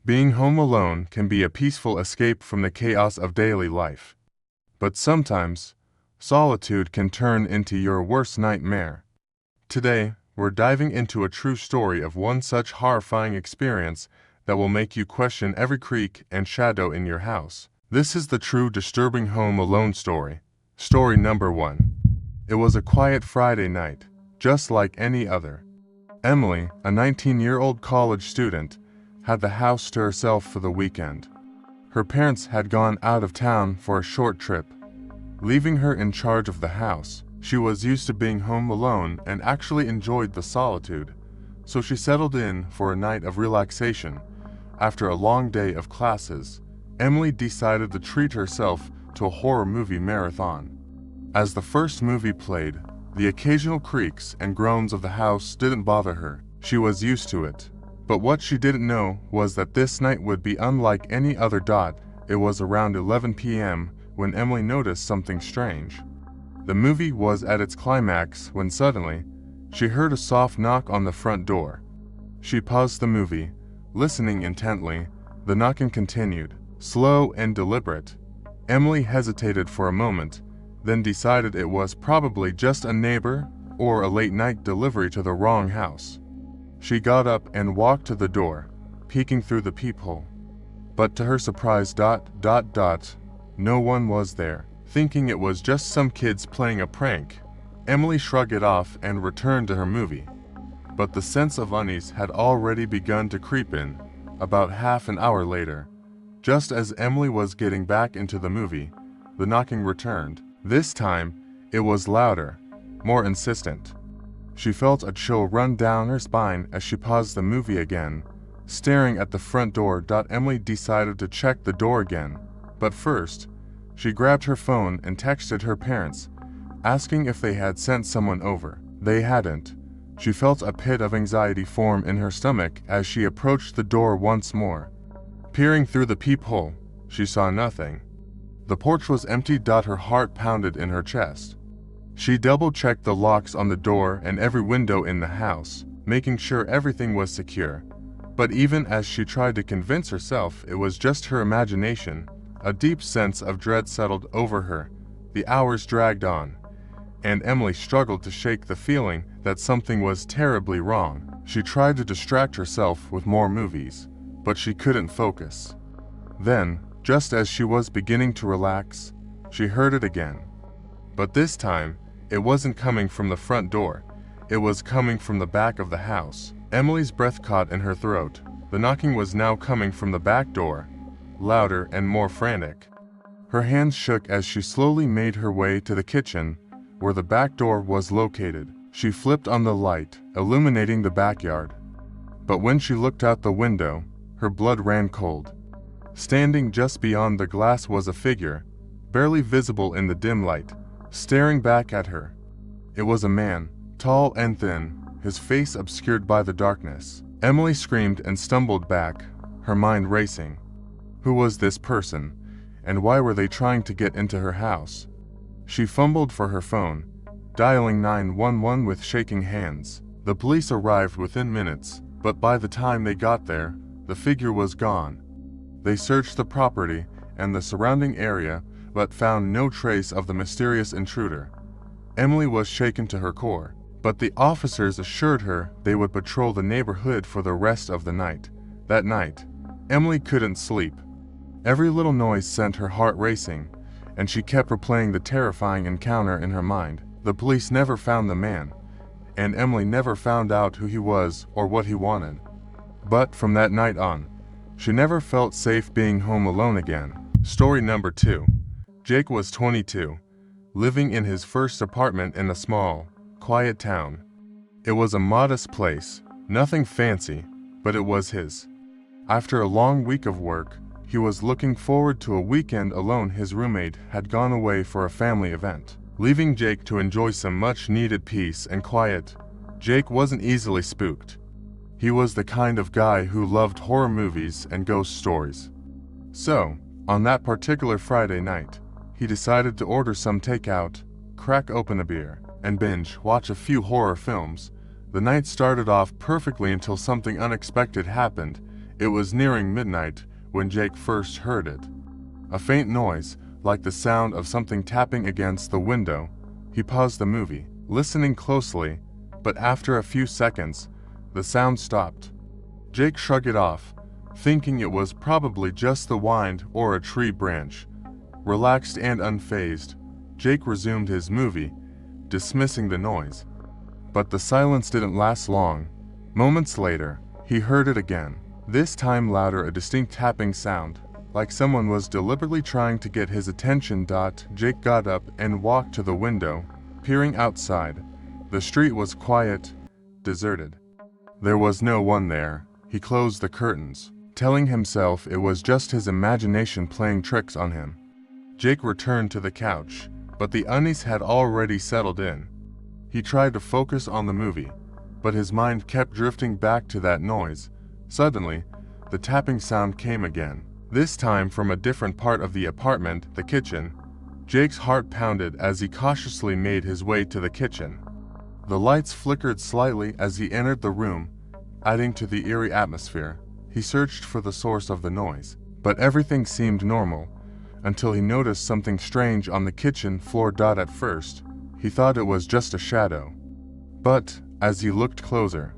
Being home alone can be a peaceful escape from the chaos of daily life. But sometimes, solitude can turn into your worst nightmare. Today, we're diving into a true story of one such horrifying experience that will make you question every creak and shadow in your house. This is the true disturbing home alone story. Story number 1. It was a quiet Friday night, just like any other. Emily, a 19-year-old college student, had the house to herself for the weekend. Her parents had gone out of town for a short trip, leaving her in charge of the house. She was used to being home alone and actually enjoyed the solitude, so she settled in for a night of relaxation. After a long day of classes, Emily decided to treat herself to a horror movie marathon. As the first movie played, the occasional creaks and groans of the house didn't bother her. She was used to it. But what she didn't know was that this night would be unlike any other. It was around 11 p.m. when Emily noticed something strange. The movie was at its climax when suddenly, she heard a soft knock on the front door. She paused the movie, listening intently. The knocking continued, slow and deliberate. Emily hesitated for a moment, then decided it was probably just a neighbor or a late-night delivery to the wrong house. She got up and walked to the door, peeking through the peephole. But to her surprise, no one was there. Thinking it was just some kids playing a prank, Emily shrugged it off and returned to her movie. But the sense of unease had already begun to creep in. About half an hour later, just as Emily was getting back into the movie, the knocking returned. This time, it was louder, more insistent. She felt a chill run down her spine as she paused the movie again, staring at the front door. Emily decided to check the door again, but first, she grabbed her phone and texted her parents, asking if they had sent someone over. They hadn't. She felt a pit of anxiety form in her stomach as she approached the door once more. Peering through the peephole, she saw nothing. The porch was empty. Her heart pounded in her chest. She double-checked the locks on the door and every window in the house, making sure everything was secure. But even as she tried to convince herself it was just her imagination, a deep sense of dread settled over her. The hours dragged on, and Emily struggled to shake the feeling that something was terribly wrong. She tried to distract herself with more movies, but she couldn't focus. Then, just as she was beginning to relax, she heard it again. But this time, it wasn't coming from the front door. It was coming from the back of the house. Emily's breath caught in her throat. The knocking was now coming from the back door, louder and more frantic. Her hands shook as she slowly made her way to the kitchen, where the back door was located. She flipped on the light, illuminating the backyard. But when she looked out the window, her blood ran cold. Standing just beyond the glass was a figure, barely visible in the dim light, staring back at her. It was a man, tall and thin, his face obscured by the darkness. Emily screamed and stumbled back, her mind racing. Who was this person, and why were they trying to get into her house? She fumbled for her phone, dialing 911 with shaking hands. The police arrived within minutes, but by the time they got there, the figure was gone. They searched the property and the surrounding area, but found no trace of the mysterious intruder. Emily was shaken to her core, but the officers assured her they would patrol the neighborhood for the rest of the night. That night, Emily couldn't sleep. Every little noise sent her heart racing, and she kept replaying the terrifying encounter in her mind. The police never found the man, and Emily never found out who he was or what he wanted. But from that night on, she never felt safe being home alone again. Story number 2. Jake was 22, living in his first apartment in a small, quiet town. It was a modest place, nothing fancy, but it was his. After a long week of work, he was looking forward to a weekend alone. His roommate had gone away for a family event, leaving Jake to enjoy some much-needed peace and quiet. Jake wasn't easily spooked. He was the kind of guy who loved horror movies and ghost stories. So, on that particular Friday night, he decided to order some takeout, crack open a beer, and binge watch a few horror films. The night started off perfectly until something unexpected happened. It was nearing midnight when Jake first heard it. A faint noise, like the sound of something tapping against the window. He paused the movie, listening closely, but after a few seconds, the sound stopped. Jake shrugged it off, thinking it was probably just the wind or a tree branch. Relaxed and unfazed, Jake resumed his movie, dismissing the noise. But the silence didn't last long. Moments later, he heard it again, this time louder, a distinct tapping sound, like someone was deliberately trying to get his attention. Jake got up and walked to the window, peering outside. The street was quiet, deserted. There was no one there. He closed the curtains, telling himself it was just his imagination playing tricks on him. Jake returned to the couch, but the unease had already settled in. He tried to focus on the movie, but his mind kept drifting back to that noise. Suddenly, the tapping sound came again, this time from a different part of the apartment, the kitchen. Jake's heart pounded as he cautiously made his way to the kitchen. The lights flickered slightly as he entered the room, adding to the eerie atmosphere. He searched for the source of the noise, but everything seemed normal, until he noticed something strange on the kitchen floor. At first, he thought it was just a shadow. But, as he looked closer,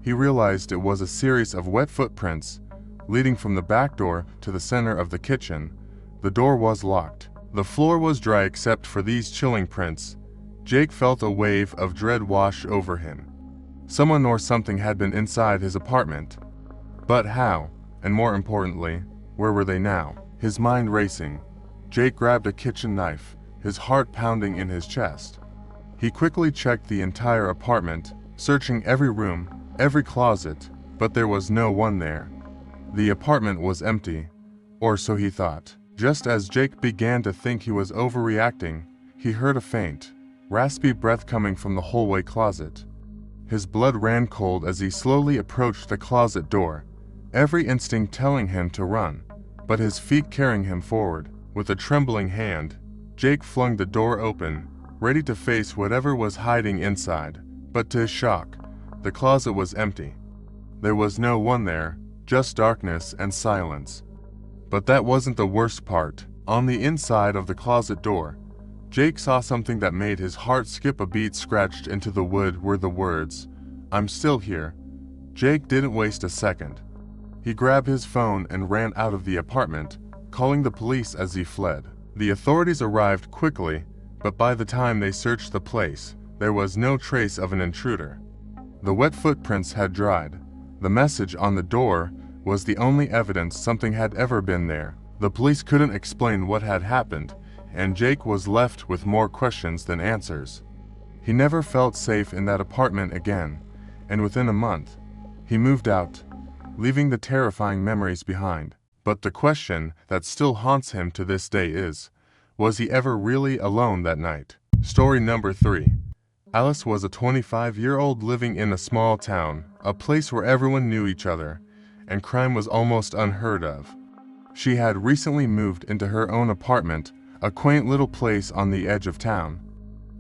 he realized it was a series of wet footprints, leading from the back door to the center of the kitchen. The door was locked. The floor was dry except for these chilling prints. Jake felt a wave of dread wash over him. Someone or something had been inside his apartment. But how? And more importantly, where were they now? His mind racing, Jake grabbed a kitchen knife, his heart pounding in his chest. He quickly checked the entire apartment, searching every room, every closet, but there was no one there. The apartment was empty, or so he thought. Just as Jake began to think he was overreacting, he heard a faint, raspy breath coming from the hallway closet. His blood ran cold as he slowly approached the closet door, every instinct telling him to run, but his feet carrying him forward. With a trembling hand, Jake flung the door open, ready to face whatever was hiding inside. But to his shock, the closet was empty. There was no one there, just darkness and silence. But that wasn't the worst part. On the inside of the closet door, Jake saw something that made his heart skip a beat. Scratched into the wood were the words, "I'm still here." Jake didn't waste a second. He grabbed his phone and ran out of the apartment, calling the police as he fled. The authorities arrived quickly, but by the time they searched the place, there was no trace of an intruder. The wet footprints had dried. The message on the door was the only evidence something had ever been there. The police couldn't explain what had happened, and Jake was left with more questions than answers. He never felt safe in that apartment again, and within a month, he moved out, leaving the terrifying memories behind. But the question that still haunts him to this day is, was he ever really alone that night? Story number 3. Alice was a 25-year-old living in a small town, a place where everyone knew each other, and crime was almost unheard of. She had recently moved into her own apartment, a quaint little place on the edge of town.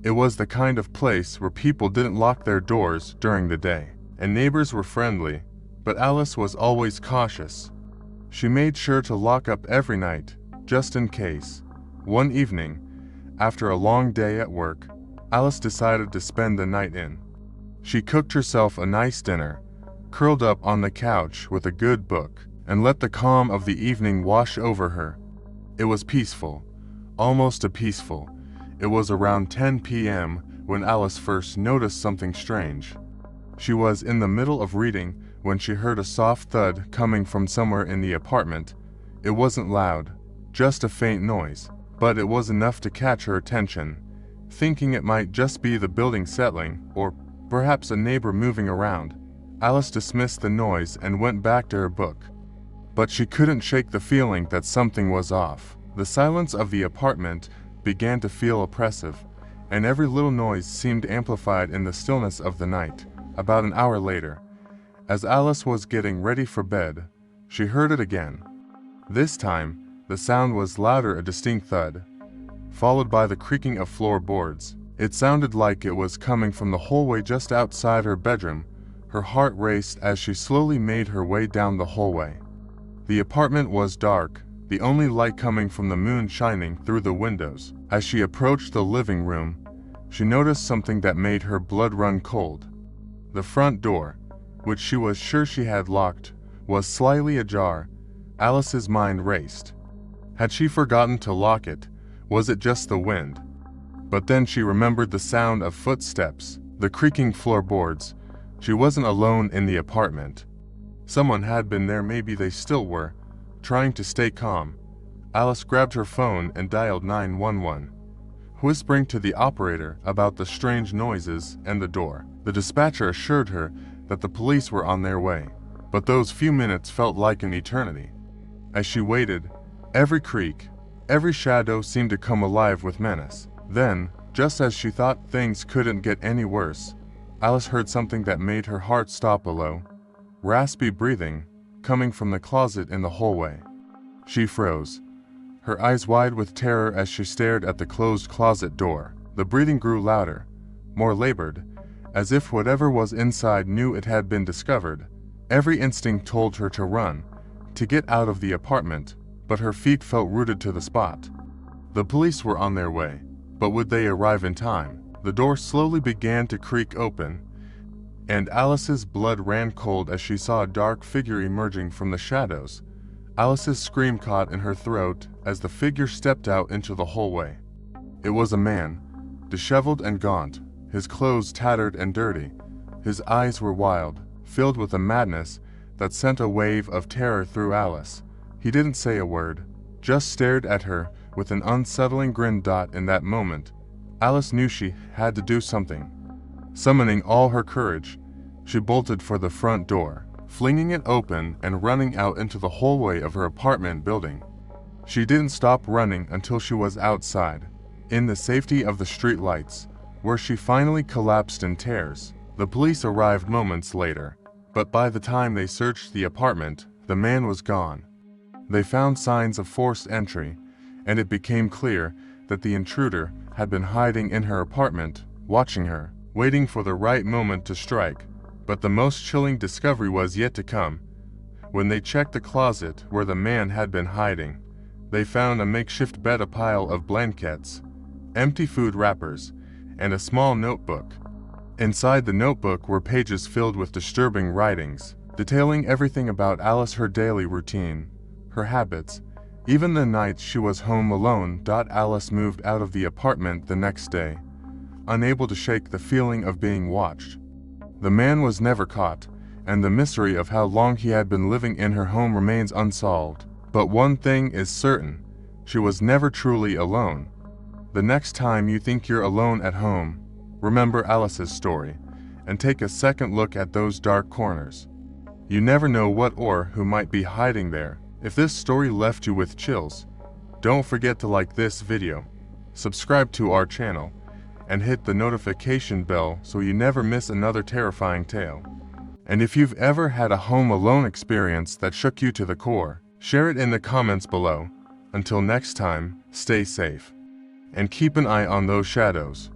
It was the kind of place where people didn't lock their doors during the day, and neighbors were friendly, but Alice was always cautious. She made sure to lock up every night, just in case. One evening, after a long day at work, Alice decided to spend the night in. She cooked herself a nice dinner, curled up on the couch with a good book, and let the calm of the evening wash over her. It was peaceful, almost peaceful. It was around 10 p.m. when Alice first noticed something strange. She was in the middle of reading when she heard a soft thud coming from somewhere in the apartment. It wasn't loud, just a faint noise, but it was enough to catch her attention. Thinking it might just be the building settling, or perhaps a neighbor moving around, Alice dismissed the noise and went back to her book. But she couldn't shake the feeling that something was off. The silence of the apartment began to feel oppressive, and every little noise seemed amplified in the stillness of the night. About an hour later, as Alice was getting ready for bed, she heard it again. This time, the sound was louder, a distinct thud, followed by the creaking of floorboards. It sounded like it was coming from the hallway just outside her bedroom. Her heart raced as she slowly made her way down the hallway. The apartment was dark, the only light coming from the moon shining through the windows. As she approached the living room, she noticed something that made her blood run cold. The front door, which she was sure she had locked, was slightly ajar. Alice's mind raced. Had she forgotten to lock it? Was it just the wind? But then she remembered the sound of footsteps, the creaking floorboards. She wasn't alone in the apartment. Someone had been there, maybe they still were. Trying to stay calm, Alice grabbed her phone and dialed 911, whispering to the operator about the strange noises and the door. The dispatcher assured her that the police were on their way, but those few minutes felt like an eternity. As she waited, every creak, every shadow seemed to come alive with menace. Then, just as she thought things couldn't get any worse, Alice heard something that made her heart stop. A low, raspy breathing coming from the closet in the hallway. She froze, her eyes wide with terror as she stared at the closed closet door. The breathing grew louder, more labored, as if whatever was inside knew it had been discovered. Every instinct told her to run, to get out of the apartment, but her feet felt rooted to the spot. The police were on their way, but would they arrive in time? The door slowly began to creak open, and Alice's blood ran cold as she saw a dark figure emerging from the shadows. Alice's scream caught in her throat as the figure stepped out into the hallway. It was a man, disheveled and gaunt, his clothes tattered and dirty. His eyes were wild, filled with a madness that sent a wave of terror through Alice. He didn't say a word, just stared at her with an unsettling grin. In that moment, Alice knew she had to do something. Summoning all her courage, she bolted for the front door, flinging it open and running out into the hallway of her apartment building. She didn't stop running until she was outside, in the safety of the street lights, where she finally collapsed in tears. The police arrived moments later, but by the time they searched the apartment, the man was gone. They found signs of forced entry, and it became clear that the intruder had been hiding in her apartment, watching her, waiting for the right moment to strike. But the most chilling discovery was yet to come. When they checked the closet where the man had been hiding, they found a makeshift bed, a pile of blankets, empty food wrappers, and a small notebook. Inside the notebook were pages filled with disturbing writings, detailing everything about Alice, her daily routine, her habits, even the nights she was home alone. Alice moved out of the apartment the next day, unable to shake the feeling of being watched. The man was never caught, and the mystery of how long he had been living in her home remains unsolved. But one thing is certain, she was never truly alone. The next time you think you're alone at home, remember Alice's story, and take a second look at those dark corners. You never know what or who might be hiding there. If this story left you with chills, don't forget to like this video, subscribe to our channel, and hit the notification bell so you never miss another terrifying tale. And if you've ever had a home alone experience that shook you to the core, share it in the comments below. Until next time, stay safe, and keep an eye on those shadows.